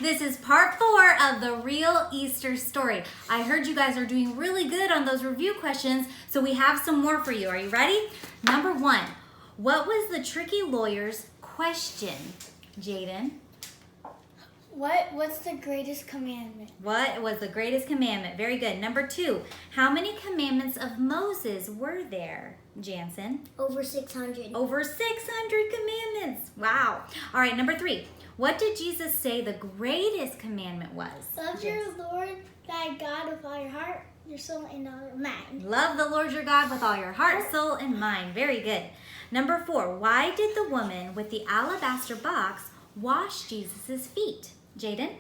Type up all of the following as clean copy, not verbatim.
This is part 4 of the real Easter story. I heard you guys are doing really good on those review questions, so we have some more for you. Are you ready? Number 1, what was the tricky lawyer's question? Jaden? What's the greatest commandment? What was the greatest commandment? Very good. Number 2, how many commandments of Moses were there? Jansen? Over 600. Over 600 commandments. Wow. All right, number 3, what did Jesus say the greatest commandment was? Love your Lord thy God with all your heart, your soul, and all your mind. Love the Lord your God with all your heart, soul, and mind. Very good. Number 4, why did the woman with the alabaster box wash Jesus' feet? Jaden?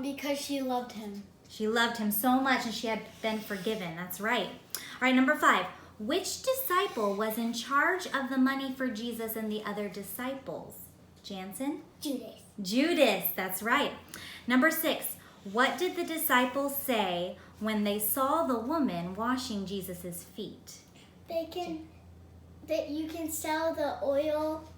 Because she loved him. She loved him so much and she had been forgiven. That's right. All right, number 5, which disciple was in charge of the money for Jesus and the other disciples? Jansen? Judas. Judas, that's right. Number 6, what did the disciples say when they saw the woman washing Jesus' feet? That you can sell the oil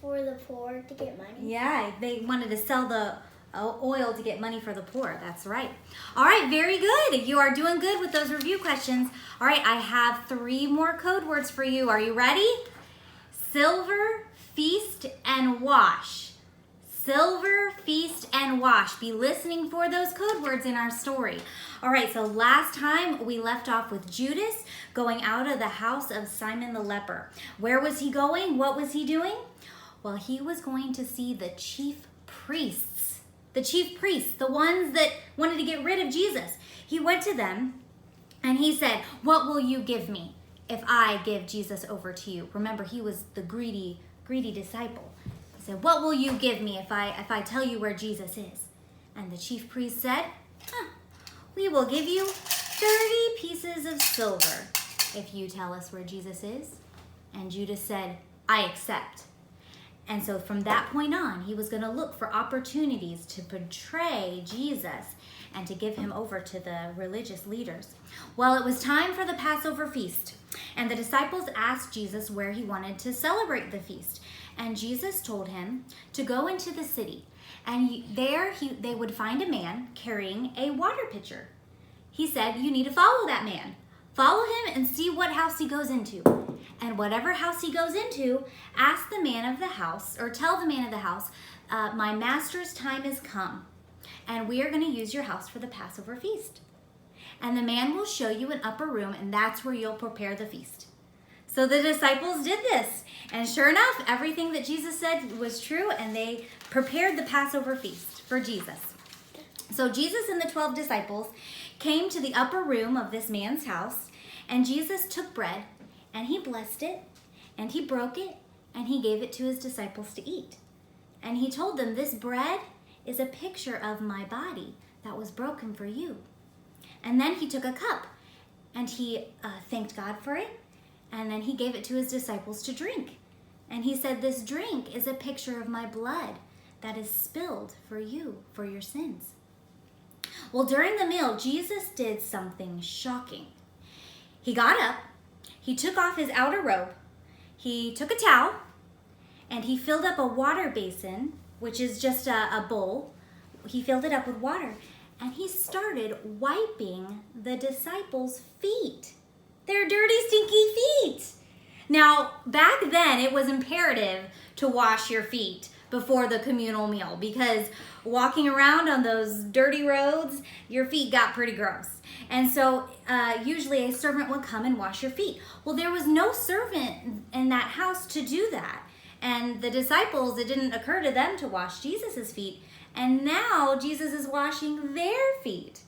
for the poor to get money. Yeah, they wanted to sell the oil to get money for the poor. That's right. All right, very good. You are doing good with those review questions. All right, I have 3 more code words for you. Are you ready? Silver, feast, and wash. Silver, feast, and wash. Be listening for those code words in our story. All right, so last time we left off with Judas going out of the house of Simon the leper. Where was he going? What was he doing? Well, he was going to see the chief priests. The chief priests, the ones that wanted to get rid of Jesus. He went to them and he said, "What will you give me if I give Jesus over to you?" Remember, he was the greedy disciple. He said, "What will you give me if I tell you where Jesus is?" And the chief priest said, "We will give you 30 pieces of silver if you tell us where Jesus is." And Judas said, "I accept." And so from that point on, he was going to look for opportunities to betray Jesus and to give him over to the religious leaders. Well, it was time for the Passover feast, and the disciples asked Jesus where he wanted to celebrate the feast. And Jesus told him to go into the city, and they would find a man carrying a water pitcher. He said, "You need to follow that man. Follow him and see what house he goes into. And whatever house he goes into, ask the man of the house, or tell the man of the house, my master's time has come, and we are going to use your house for the Passover feast. And the man will show you an upper room, and that's where you'll prepare the feast." So the disciples did this, and sure enough, everything that Jesus said was true, and they prepared the Passover feast for Jesus. So Jesus and the 12 disciples came to the upper room of this man's house, and Jesus took bread, and he blessed it, and he broke it, and he gave it to his disciples to eat. And he told them, "This bread is a picture of my body that was broken for you." And then he took a cup, and he thanked God for it, and then he gave it to his disciples to drink. And he said, "This drink is a picture of my blood that is spilled for you, for your sins." Well, during the meal, Jesus did something shocking. He got up, he took off his outer robe, he took a towel, and he filled up a water basin, which is just a bowl. He filled it up with water, and he started wiping the disciples' feet. Their dirty, stinky feet. Now, back then, it was imperative to wash your feet before the communal meal, because walking around on those dirty roads, your feet got pretty gross. And so usually a servant would come and wash your feet. Well, there was no servant in that house to do that. And the disciples, it didn't occur to them to wash Jesus's feet. And now Jesus is washing their feet.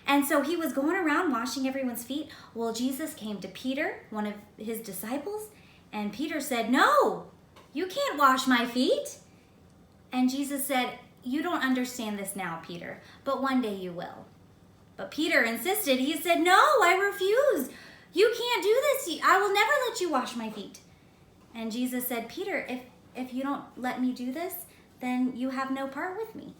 And so he was going around washing everyone's feet. Well, Jesus came to Peter, one of his disciples, and Peter said, "No, you can't wash my feet." And Jesus said, "You don't understand this now, Peter, but one day you will." But Peter insisted. He said, "No, I refuse. You can't do this. I will never let you wash my feet." And Jesus said, "Peter, if you don't let me do this, then you have no part with me."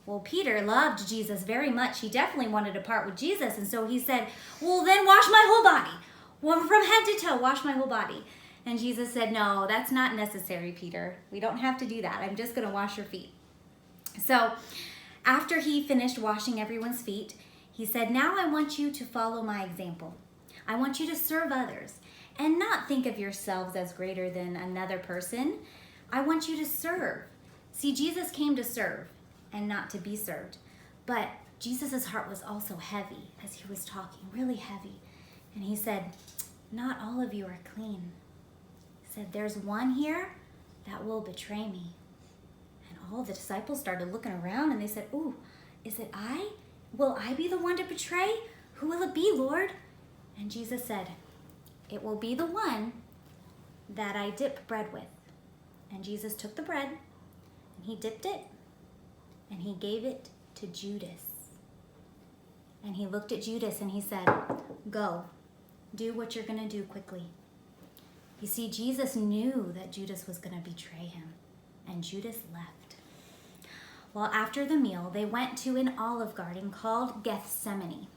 Well, Peter loved Jesus very much. He definitely wanted to part with Jesus. And so he said, "Well, then wash my whole body. Well, from head to toe, wash my whole body." And Jesus said, "No, that's not necessary, Peter. We don't have to do that. I'm just going to wash your feet." So after he finished washing everyone's feet, he said, now I want you to follow my example. I want you to serve others and not think of yourselves as greater than another person. I want you to serve. See, Jesus came to serve and not to be served. But Jesus' heart was also heavy as he was talking, really heavy. And he said, not all of you are clean. He said, there's one here that will betray me. And all the disciples started looking around and they said, ooh, is it I? Will I be the one to betray? Who will it be, Lord? And Jesus said, it will be the one that I dip bread with. And Jesus took the bread and he dipped it and he gave it to Judas. And he looked at Judas and he said, go, do what you're going to do quickly. You see, Jesus knew that Judas was going to betray him, and Judas left. Well, after the meal, they went to an olive garden called Gethsemane.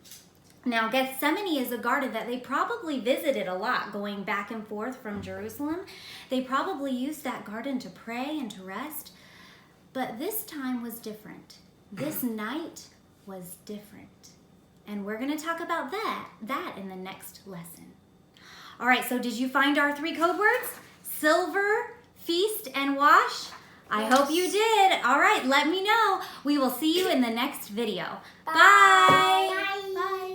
Now, Gethsemane is a garden that they probably visited a lot, going back and forth from Jerusalem. They probably used that garden to pray and to rest. But this time was different. This night was different. And we're going to talk about that in the next lesson. All right, so did you find our 3 code words? Silver, feast, and wash? I hope you did. All right, let me know. We will see you in the next video. Bye. Bye. Bye.